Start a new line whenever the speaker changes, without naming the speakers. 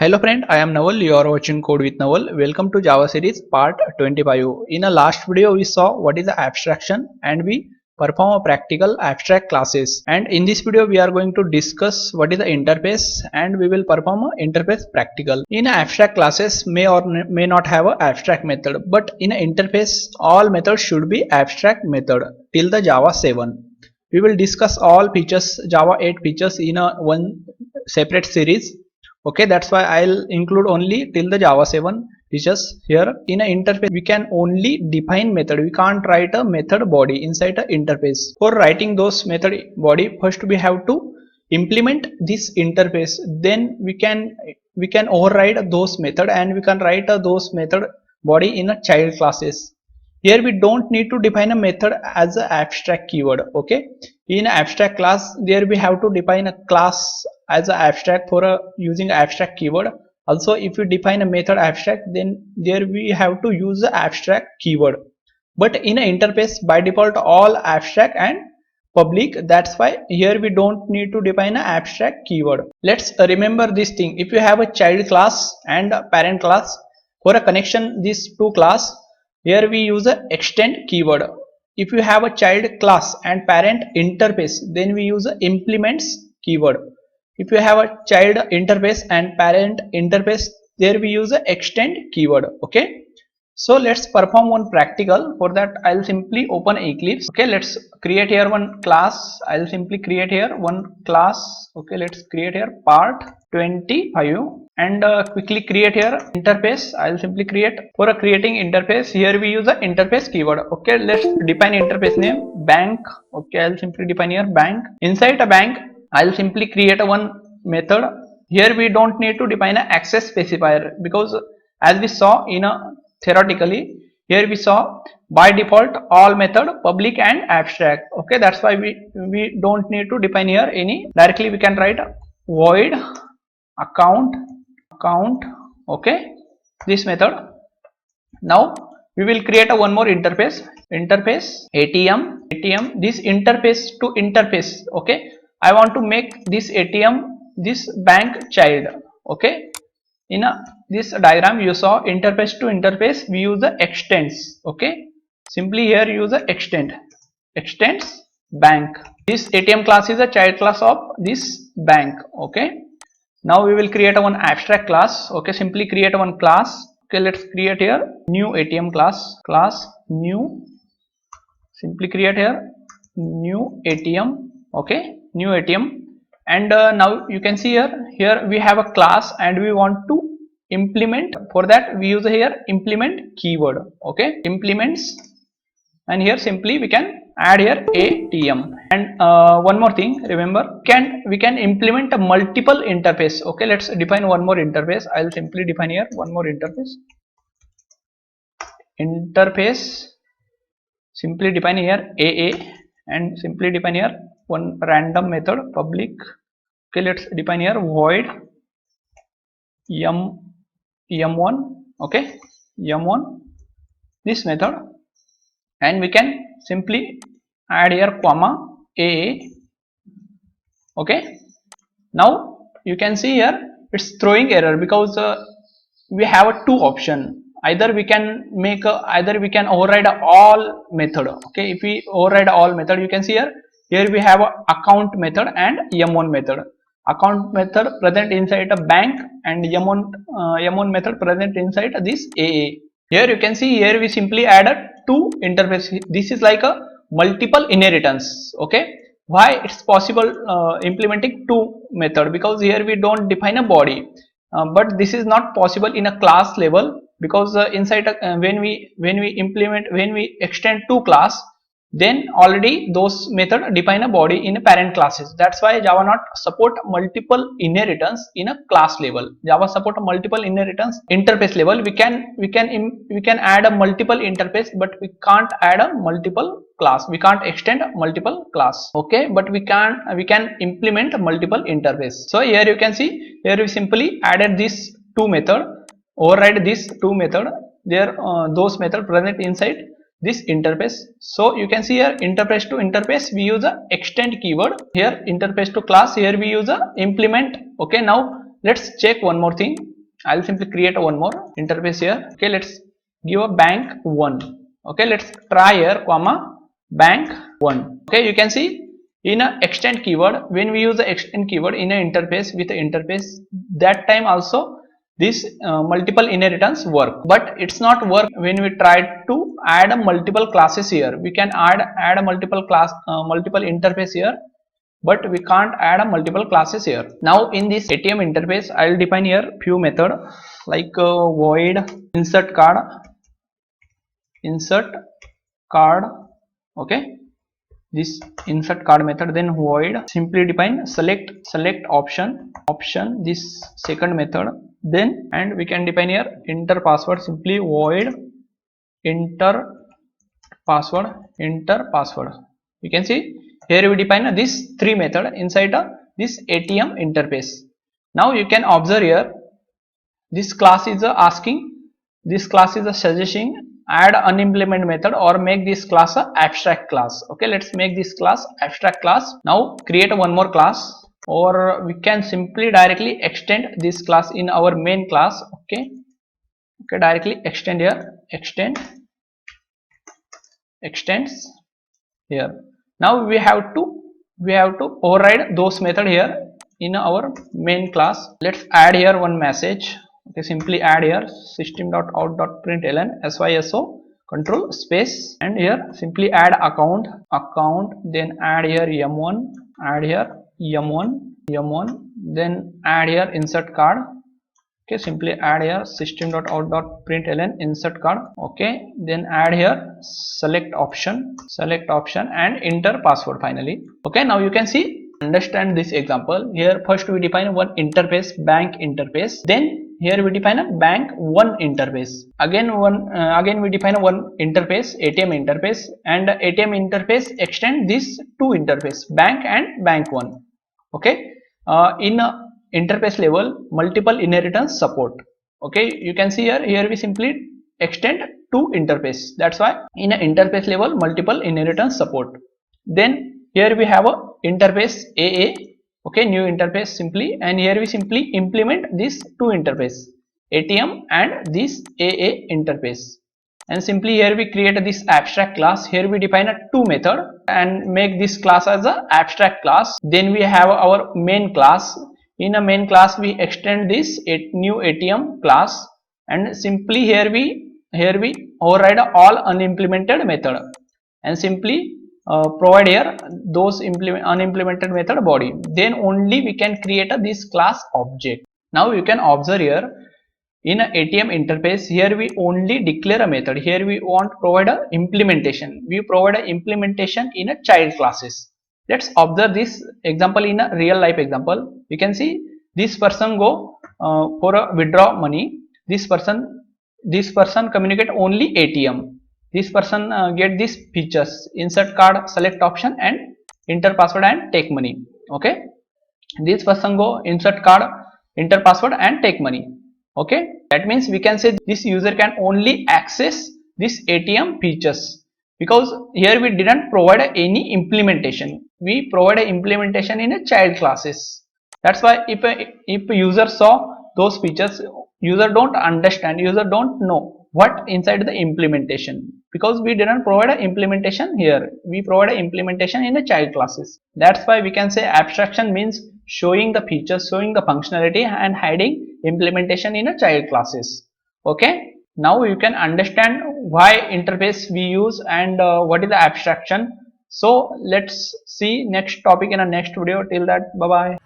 Hello friend, I am Naval. You are watching Code with Naval. Welcome to Java series part 25. In a last video we saw what is the abstraction and we perform a practical abstract classes, and in this video we are going to discuss what is the interface and we will perform a interface practical. In abstract classes may or may not have a abstract method, but in an interface all methods should be abstract method till the Java 7. We will discuss all features, Java 8 features in a one separate series. Okay, that's why I'll include only till the Java 7 features. Here in an interface we can only define method, we can't write a method body inside the interface. For writing those method body, first we have to implement this interface, then we can override those method and we can write those method body in a child classes. Here we don't need to define a method as an abstract keyword. Okay, in abstract class there we have to define a class as an abstract for using abstract keyword. Also if you define a method abstract, then there we have to use the abstract keyword. But in an interface by default all abstract and public, that's why here we don't need to define an abstract keyword. Let's remember this thing. If you have a child class and a parent class, for a connection these two class, here we use a extend keyword. If you have a child class and parent interface, then we use a implements keyword. If you have a child interface and parent interface, there we use a extend keyword. Okay, so let's perform one practical. For that I'll simply open Eclipse. Okay, let's create here one class. I'll simply create here one class. Okay, let's create here part 25 and quickly create here interface. I'll simply create, for a creating interface, here we use the interface keyword. Okay, let's define interface name bank. Okay, I'll simply define here bank. Inside a bank I'll simply create a one method. Here we don't need to define an access specifier, because as we saw in a theoretically, here we saw by default all method public and abstract. Okay, that's why we don't need to define here any. Directly we can write void account. Okay, this method. Now we will create a one more interface ATM. This interface to interface. Okay, I want to make this ATM this bank child. Okay, in this diagram you saw interface to interface we use the extends. Okay, simply here use the extends bank. This ATM class is a child class of this bank. Okay, now we will create a one abstract class. Okay, simply create one class. Okay, let's create here new ATM class new. Simply create here new ATM. Okay, new ATM. And now you can see here we have a class and we want to implement. For that we use here implement keyword. Okay, implements, and here simply we can add here ATM. And one more thing, remember, we can implement a multiple interface. Okay, let's define one more interface. I'll simply define here one more interface. Simply define here AA and simply define here one random method public. Okay, let's define here void m1. Okay, m1 this method, and we can simply add here comma AA. Okay, now you can see here it's throwing error because we have a two option. Either we can make either we can override all method. Okay, if we override all method, you can see here we have a account method and m1 method. Account method present inside a bank and m1 method present inside this AA. Here you can see here we simply added two interface. This is like a multiple inheritance. Okay, why it's possible implementing two method? Because here we don't define a body. But this is not possible in a class level, because inside when we extend two class, then already those method define a body in a parent classes. That's why Java not support multiple inheritance in a class level. Java support a multiple inheritance interface level. We can add a multiple interface, but we can't add a multiple class. We can't extend multiple class. Okay, but we can implement a multiple interface. So here you can see here we simply added this two method, override this two method. There those method present inside this interface. So you can see here interface to interface we use a extend keyword. Here interface to class, here we use a implement. Okay, now let's check one more thing. I'll simply create one more interface here. Okay, let's give a bank 1. Okay, let's try here comma bank 1. Okay, you can see in a extend keyword, when we use the extend keyword in an interface with the interface, that time also this multiple inheritance work, but it's not work when we try to add a multiple classes here. We can add a multiple class multiple interface here, but we can't add a multiple classes here. Now in this ATM interface, I'll define here few method like void insert card. Okay, this insert card method, then void simply define select option this second method, then and we can define here enter password, simply void enter password. You can see here we define this three method inside this ATM interface. Now you can observe here this class is suggesting add unimplement method or make this class a abstract class. Okay, let's make this class abstract class. Now create one more class, or we can simply directly extend this class in our main class. Okay, directly extend here, extends here. Now we have to override those method here in our main class. Let's add here one message. Okay, simply add here system.out.println syso control space, and here simply add account, then add here m1, then add here insert card. Okay, simply add here system.out.println insert card. Okay, then add here select option and enter password finally. Okay, now you can see understand this example. Here first we define one interface, bank interface, then here we define a bank 1 interface, again we define one interface, ATM interface, and ATM interface extend this two interface, bank and bank 1. Okay, in interface level multiple inheritance support. Okay, you can see here we simply extend two interface, that's why in an interface level multiple inheritance support. Then here we have a interface AA. Okay, new interface simply, and here we simply implement this two interface, ATM and this AA interface, and simply here we create this abstract class. Here we define a two method and make this class as a abstract class. Then we have our main class. In a main class we extend this new ATM class, and simply here we override all unimplemented method and simply provide here those unimplemented method body. Then only we can create this class object. Now you can observe here in a ATM interface, here we only declare a method. Here we want provide a implementation. We provide a implementation in a child classes. Let's observe this example in a real life example. You can see this person go for a withdraw money. This person communicate only ATM. This person get these features, insert card, select option and enter password and take money. Okay, this person go insert card, enter password and take money. Okay, that means we can say this user can only access this ATM features, because here we didn't provide any implementation. We provide an implementation in a child classes. That's why if a user saw those features, user don't understand, user don't know what inside the implementation, because we didn't provide an implementation here. We provide an implementation in the child classes. That's why we can say abstraction means showing the features, showing the functionality and hiding implementation in a child classes. Okay, now you can understand why interface we use and what is the abstraction. So let's see next topic in a next video. Till that, bye bye.